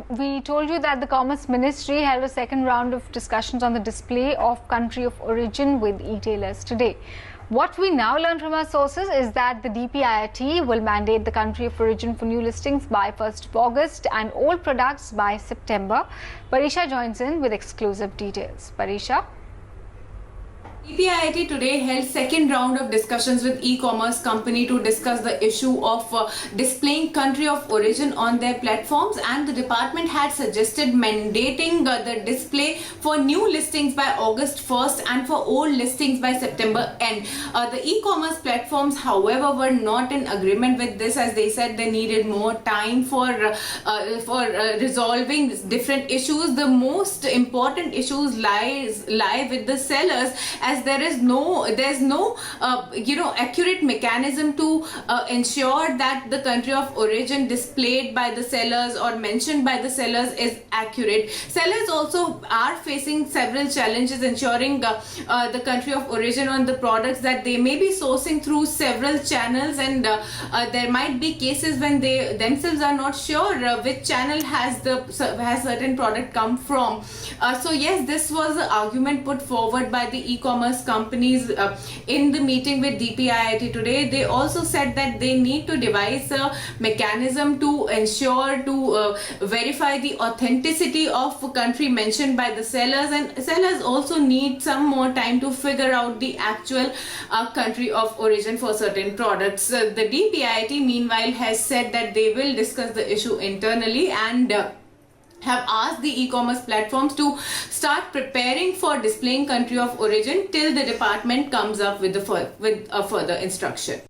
We told you that the Commerce Ministry held a second round of discussions on the display of country of origin with e-tailers today. What we now learn from our sources is that the DPIIT will mandate the country of origin for new listings by 1st of August and old products by September. Parisha joins in with exclusive details. Parisha. DPIIT today held second round of discussions with e-commerce company to discuss the issue of displaying country of origin on their platforms, and the department had suggested mandating the display for new listings by August 1st and for old listings by September end. The e-commerce platforms, however, were not in agreement with this, as they said they needed more time for resolving different issues. The most important issues lie with the sellers, as there's no accurate mechanism to ensure that the country of origin displayed by the sellers or mentioned by the sellers is accurate. Sellers also are facing several challenges ensuring the country of origin on the products that they may be sourcing through several channels, and there might be cases when they themselves are not sure which channel has certain product come from. So yes, this was the argument put forward by the e-commerce companies in the meeting with DPIIT today. They also said that they need to devise a mechanism to ensure to verify the authenticity of a country mentioned by the sellers, and sellers also need some more time to figure out the actual country of origin for certain products. The DPIIT meanwhile has said that they will discuss the issue internally and have asked the e-commerce platforms to start preparing for displaying country of origin till the department comes up with a further instruction.